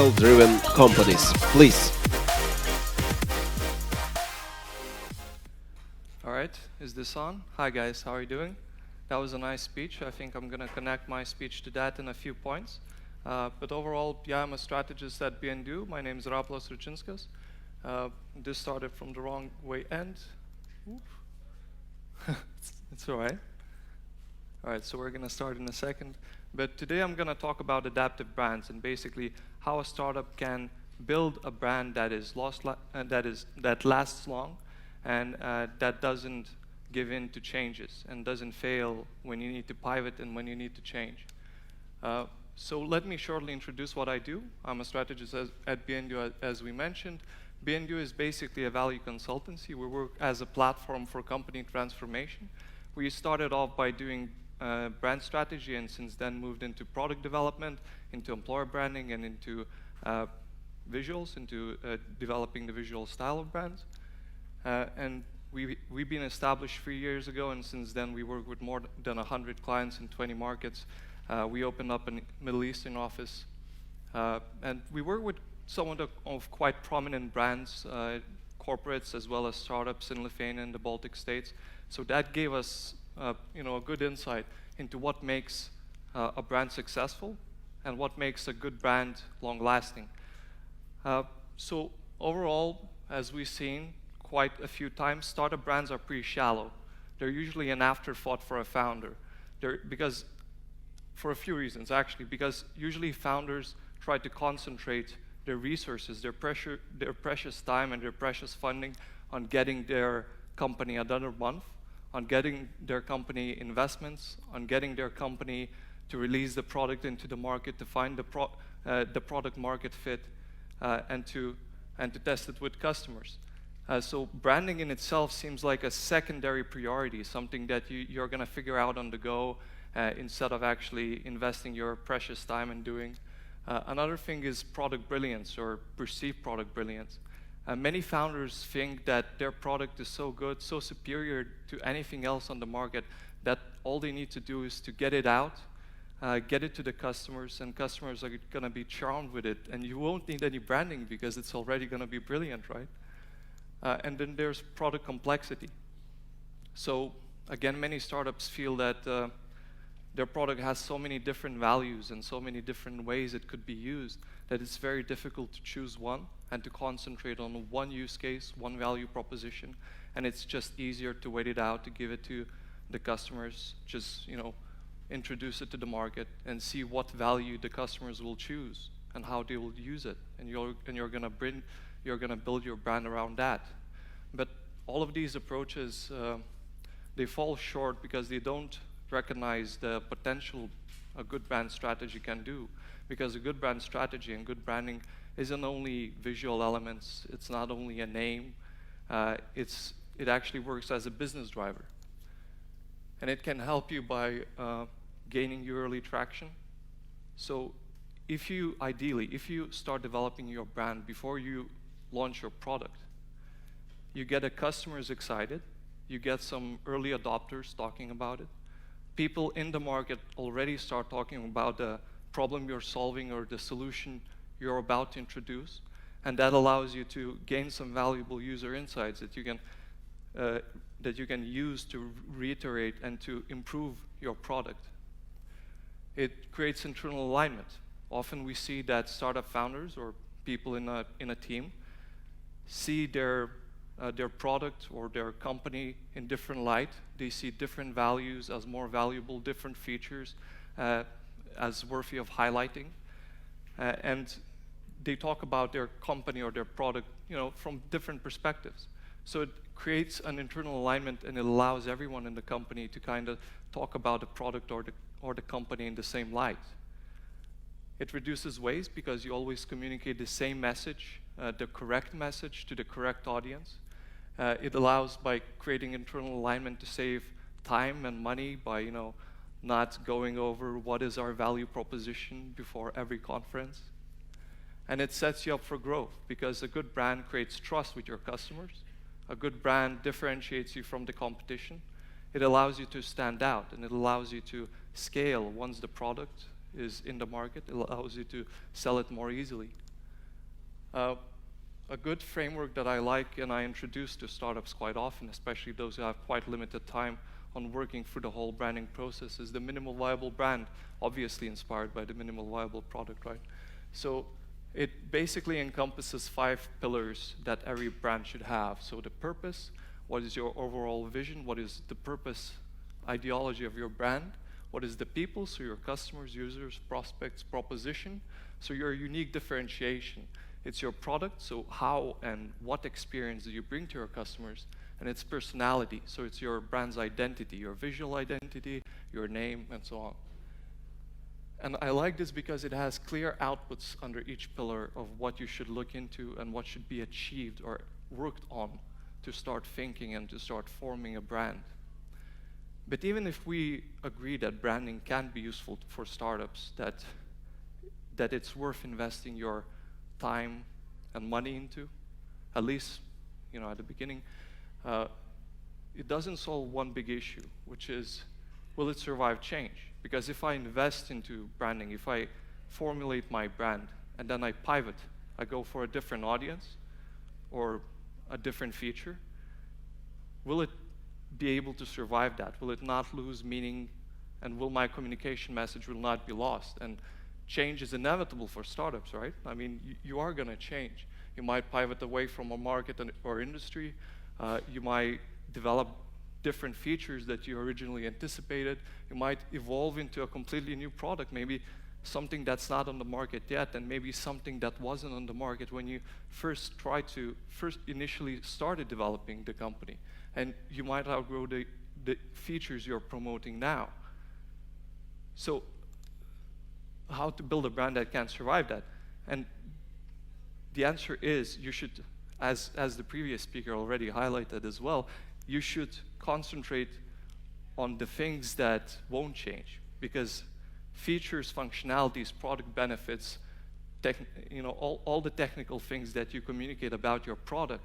technical-driven companies. Please. All right, is this on? Hi guys, how are you doing? That was a nice speech. I think I'm going to connect my speech to that in a few points. But overall, yeah, I'm a strategist at Be&Do. My name is Rapolas Ručinskas. This started from the wrong way end. It's all right. All right, so we're going to start in a second. But today I'm going to talk about adaptive brands and basically how a startup can build a brand that that lasts long and that doesn't give in to changes and doesn't fail when you need to pivot and when you need to change. So let me shortly introduce what I do. I'm a strategist at Be&Do, as we mentioned. Be&Do is basically a value consultancy. We work as a platform for company transformation. We started off by doing brand strategy and since then moved into product development, into employer branding, and into visuals, into developing the visual style of brands. And we've been established 3 years ago, and since then we work with more than 100 clients in 20 markets. We opened up a Middle Eastern office, and we work with some of quite prominent brands, corporates as well as startups in Lithuania and the Baltic states. So that gave us a good insight into what makes a brand successful and what makes a good brand long-lasting. So overall, as we've seen quite a few times, startup brands are pretty shallow. They're usually an afterthought for a founder. Because for a few reasons, actually, because usually founders try to concentrate their resources, their precious time and their precious funding on getting their company another month, on getting their company investments, on getting their company to release the product into the market, to find the product market fit, and to test it with customers. So branding in itself seems like a secondary priority, something that you're going to figure out on the go instead of actually investing your precious time in doing. Another thing is product brilliance or perceived product brilliance. Many founders think that their product is so good, so superior to anything else on the market, that all they need to do is to get it out, get it to the customers, and customers are going to be charmed with it. And you won't need any branding because it's already going to be brilliant, right? And then there's product complexity. So again, many startups feel that their product has so many different values and so many different ways it could be used that it's very difficult to choose one and to concentrate on one use case, one value proposition. And it's just easier to wait it out, to give it to the customers, just introduce it to the market and see what value the customers will choose and how they will use it. And you're going to build your brand around that. But all of these approaches, they fall short because they don't recognize the potential a good brand strategy can do. Because a good brand strategy and good branding isn't only visual elements, it's not only a name, it actually works as a business driver. And it can help you by gaining your early traction. So if you start developing your brand before you launch your product, you get the customers excited, you get some early adopters talking about it. People in the market already start talking about the problem you're solving or the solution you're about to introduce, and that allows you to gain some valuable user insights that you can use to reiterate and to improve your product. It creates internal alignment. Often we see that startup founders or people in a team see their product or their company in different light. They see different values as more valuable, different features as worthy of highlighting, and they talk about their company or their product, from different perspectives. So it creates an internal alignment, and it allows everyone in the company to kind of talk about the product or the company in the same light. It reduces waste because you always communicate the same message, the correct message to the correct audience. It allows, by creating internal alignment, to save time and money by not going over what is our value proposition before every conference. And it sets you up for growth because a good brand creates trust with your customers. A good brand differentiates you from the competition. It allows you to stand out, and it allows you to scale once the product is in the market. It allows you to sell it more easily. A good framework that I like and I introduce to startups quite often, especially those who have quite limited time on working through the whole branding process, is the minimal viable brand, obviously inspired by the minimal viable product, right? So it basically encompasses 5 pillars that every brand should have. So the purpose, what is your overall vision? What is the purpose, ideology of your brand? What is the people, so your customers, users, prospects, proposition? So your unique differentiation. It's your product, so how and what experience do you bring to your customers? And its personality, so it's your brand's identity, your visual identity, your name, and so on. And I like this because it has clear outputs under each pillar of what you should look into and what should be achieved or worked on to start thinking and to start forming a brand. But even if we agree that branding can be useful for startups, that it's worth investing your time and money into, at least, at the beginning, it doesn't solve one big issue, which is, will it survive change? Because if I invest into branding, if I formulate my brand and then I pivot, I go for a different audience or a different feature, will it be able to survive that? Will it not lose meaning, and will my communication message will not be lost? And change is inevitable for startups, right? I mean, you are going to change. You might pivot away from a market or industry. You might develop different features that you originally anticipated. You might evolve into a completely new product, maybe something that's not on the market yet, and maybe something that wasn't on the market when you first initially started developing the company. And you might outgrow the features you're promoting now. So how to build a brand that can survive that? And the answer is you should, as the previous speaker already highlighted as well, you should concentrate on the things that won't change, because features, functionalities, product benefits, all the technical things that you communicate about your product,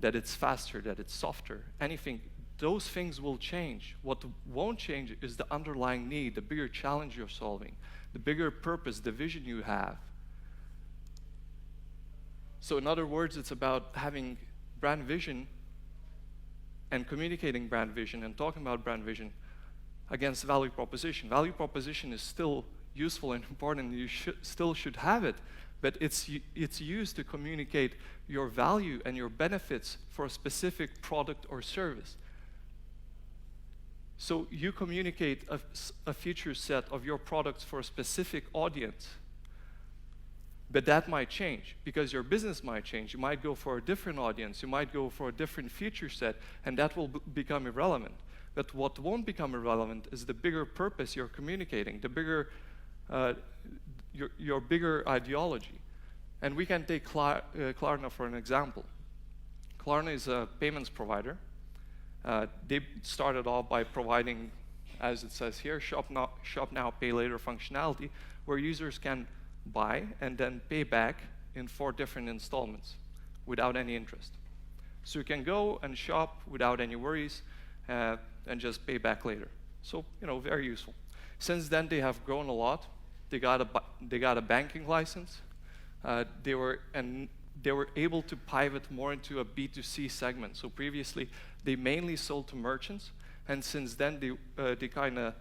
that it's faster, that it's softer, anything, those things will change. What won't change is the underlying need, the bigger challenge you're solving, the bigger purpose, the vision you have. So in other words, it's about having brand vision and communicating brand vision and talking about brand vision against value proposition. Value proposition is still useful and important, and you still should have it, but it's used to communicate your value and your benefits for a specific product or service. So you communicate a feature set of your products for a specific audience, but that might change because your business might change. You might go for a different audience, you might go for a different feature set, and that will become irrelevant. But what won't become irrelevant is the bigger purpose you're communicating, the bigger, your bigger ideology. And we can take Klarna for an example. Klarna is a payments provider. They started off by providing, as it says here, shop now, pay later functionality, where users can buy and then pay back in 4 different installments without any interest. So you can go and shop without any worries and just pay back later. So, very useful. Since then, they have grown a lot. They got a banking license. They were able to pivot more into a B2C segment. So previously, they mainly sold to merchants, and since then, they kind of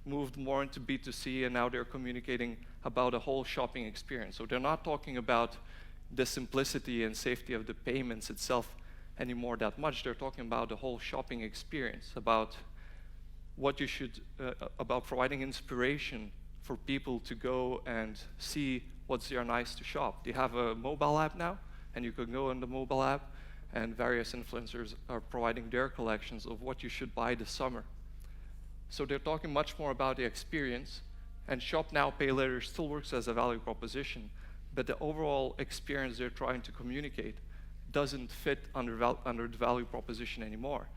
moved more into B2C, and now they're communicating about a whole shopping experience. So they're not talking about the simplicity and safety of the payments itself anymore that much. They're talking about the whole shopping experience, about what you should, about providing inspiration for people to go and see what's there nice to shop. They have a mobile app now, and you can go on the mobile app, and various influencers are providing their collections of what you should buy this summer. So they're talking much more about the experience, and shop now, pay later still works as a value proposition, but the overall experience they're trying to communicate doesn't fit under the value proposition anymore.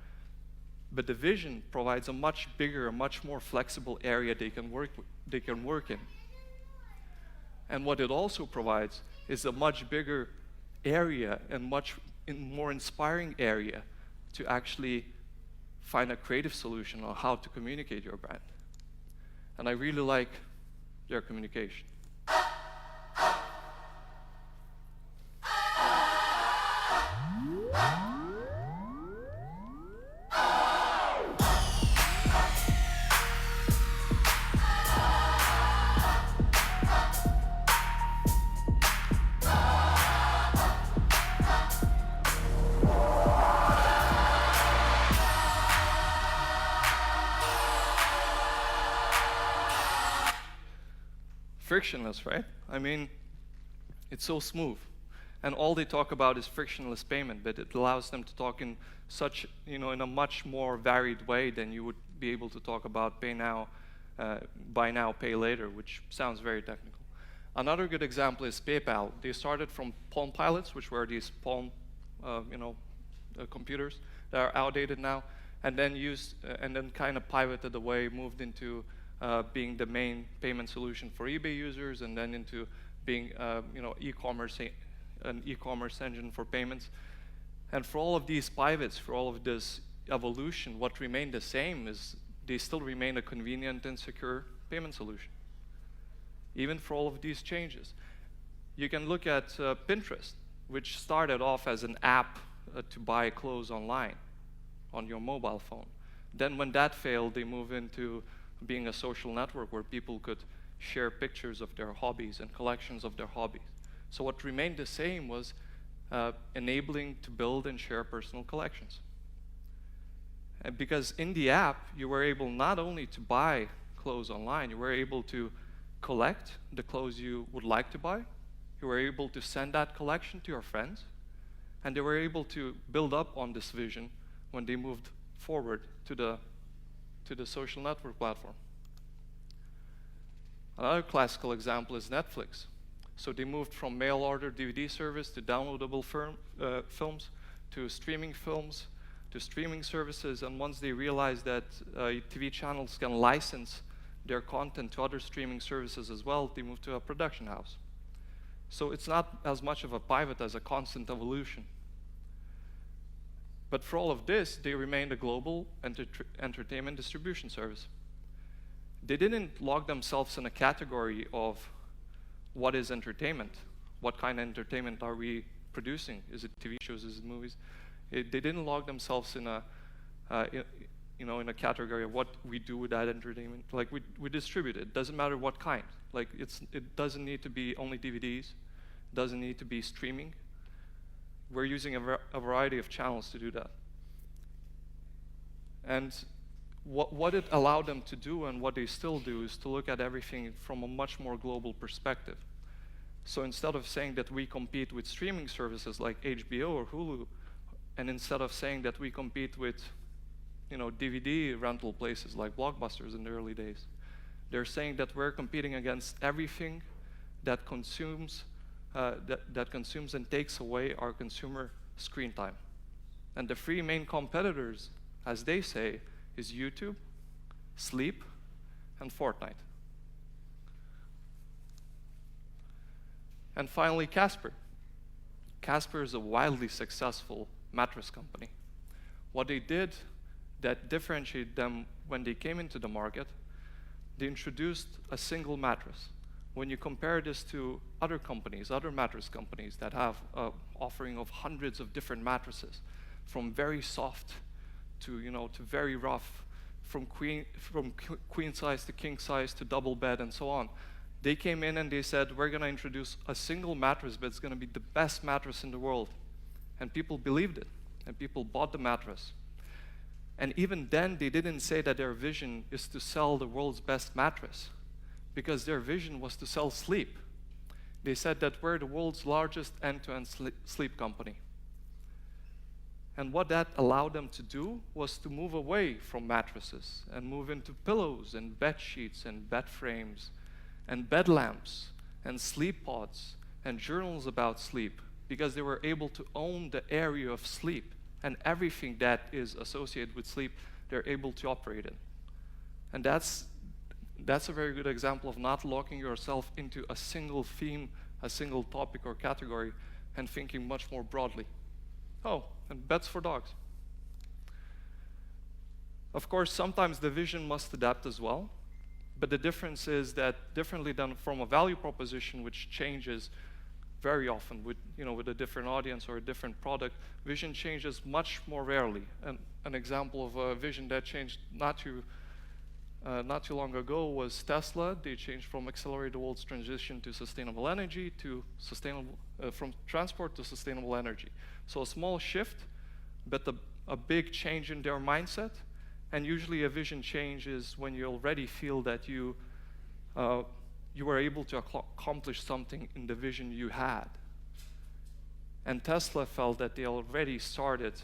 But the vision provides a much bigger, a much more flexible area they can work in. And what it also provides is a much bigger area and much more inspiring area to actually find a creative solution on how to communicate your brand. And I really like their communication. frictionless, right? I mean, it's so smooth. And all they talk about is frictionless payment, but it allows them to talk in such, in a much more varied way than you would be able to talk about pay now, buy now, pay later, which sounds very technical. Another good example is PayPal. They started from Palm Pilots, which were these Palm, computers that are outdated now, and then kind of pivoted away, moved into being the main payment solution for eBay users, and then into being, an e-commerce engine for payments. And for all of these pivots, for all of this evolution, what remained the same is they still remain a convenient and secure payment solution, even for all of these changes. You can look at Pinterest, which started off as an app to buy clothes online on your mobile phone. Then when that failed, they moved into being a social network where people could share pictures of their hobbies and collections of their hobbies. So what remained the same was enabling to build and share personal collections. And because in the app, you were able not only to buy clothes online, you were able to collect the clothes you would like to buy, you were able to send that collection to your friends, and they were able to build up on this vision when they moved forward to the social network platform. Another classical example is Netflix. So they moved from mail-order DVD service to downloadable films, to streaming films, to streaming services, and once they realized that TV channels can license their content to other streaming services as well, they moved to a production house. So it's not as much of a pivot as a constant evolution. But for all of this, they remained a global entertainment distribution service. They didn't log themselves in a category of what is entertainment? What kind of entertainment are we producing? Is it TV shows? Is it movies? They didn't log themselves in a, in a category of what we do with that entertainment. Like we distribute it. Doesn't matter what kind. Like it doesn't need to be only DVDs. Doesn't need to be streaming. We're using a variety of channels to do that. And what it allowed them to do, and what they still do, is to look at everything from a much more global perspective. So instead of saying that we compete with streaming services like HBO or Hulu, and instead of saying that we compete with DVD rental places like Blockbusters in the early days, they're saying that we're competing against everything that consumes that consumes and takes away our consumer screen time. And the three main competitors, as they say, is YouTube, sleep, and Fortnite. And finally, Casper. Casper is a wildly successful mattress company. What they did that differentiated them when they came into the market, they introduced a single mattress. When you compare this to other companies, other mattress companies that have an offering of hundreds of different mattresses, from very soft to very rough, from queen size to king size to double bed and so on. They came in and they said, we're going to introduce a single mattress, but it's going to be the best mattress in the world. And people believed it, and people bought the mattress. And even then, they didn't say that their vision is to sell the world's best mattress, because their vision was to sell sleep. They said that we're the world's largest end-to-end sleep company. And what that allowed them to do was to move away from mattresses and move into pillows and bed sheets and bed frames and bed lamps and sleep pods and journals about sleep, because they were able to own the area of sleep, and everything that is associated with sleep, they're able to operate in. And that's a very good example of not locking yourself into a single theme, a single topic or category, and thinking much more broadly. Oh, and beds for dogs. Of course, sometimes the vision must adapt as well, but the difference is that differently than from a value proposition, which changes very often with a different audience or a different product, vision changes much more rarely. And an example of a vision that changed not too long ago was Tesla. They changed from accelerate the world's transition to sustainable energy to from transport to sustainable energy. So a small shift, but a big change in their mindset. And usually a vision change is when you already feel that you you were able to accomplish something in the vision you had. And Tesla felt that they already started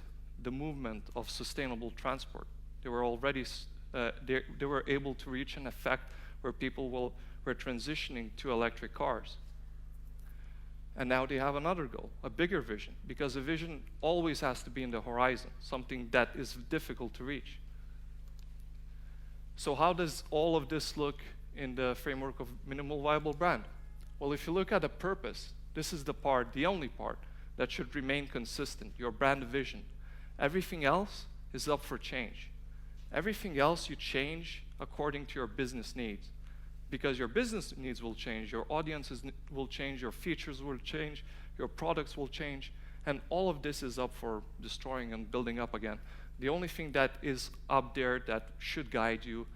the movement of sustainable transport. They were already, they were able to reach an effect where people were transitioning to electric cars. And now they have another goal, a bigger vision, because a vision always has to be in the horizon, something that is difficult to reach. So how does all of this look in the framework of minimal viable brand? Well, if you look at the purpose, this is the part, the only part, that should remain consistent, your brand vision. Everything else is up for change. Everything else you change according to your business needs. Because your business needs will change, your audiences will change, your features will change, your products will change, and all of this is up for destroying and building up again. The only thing that is up there that should guide you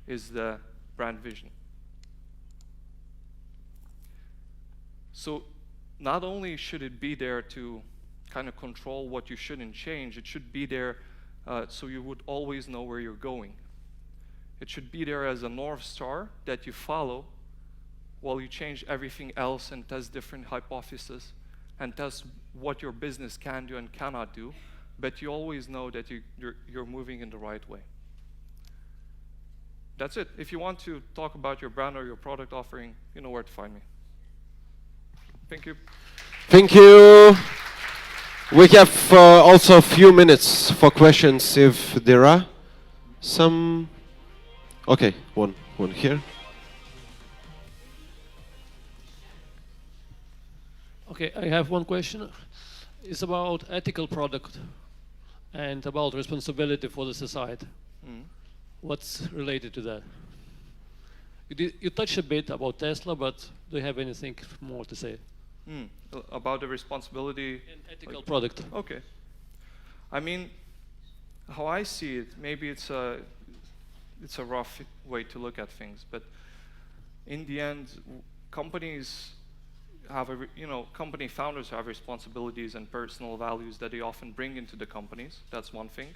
is the brand vision. So not only should it be there to kind of control what you shouldn't change, it should be there so you would always know where you're going. It should be there as a North Star that you follow while you change everything else and test different hypotheses and test what your business can do and cannot do, but you always know that you're moving in the right way. That's it. If you want to talk about your brand or your product offering, you know where to find me. Thank you. Thank you. We have also a few minutes for questions if there are some. Okay, one here. Okay, I have one question. It's about ethical product and about responsibility for the society. What's related to that? You touched a bit about Tesla, but do you have anything more to say? About the responsibility? An ethical product. Okay. I mean, how I see it, maybe it's a rough way to look at things, but in the end, companies have company founders have responsibilities and personal values that they often bring into the companies. That's one thing.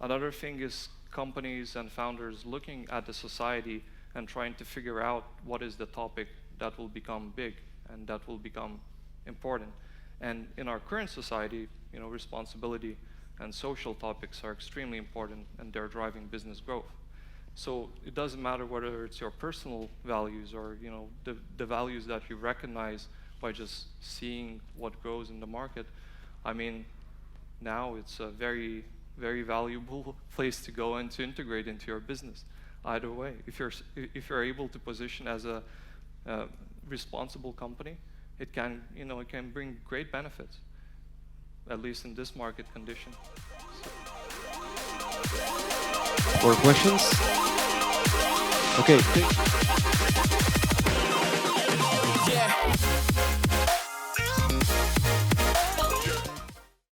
Another thing is companies and founders looking at the society and trying to figure out what is the topic that will become big and that will become important. And in our current society, responsibility and social topics are extremely important, and they're driving business growth. So it doesn't matter whether it's your personal values or the values that you recognize by just seeing what grows in the market. I mean, now it's a very, very valuable place to go and to integrate into your business. Either way, if you're able to position as a responsible company, it can bring great benefits, at least in this market condition. More questions? Okay.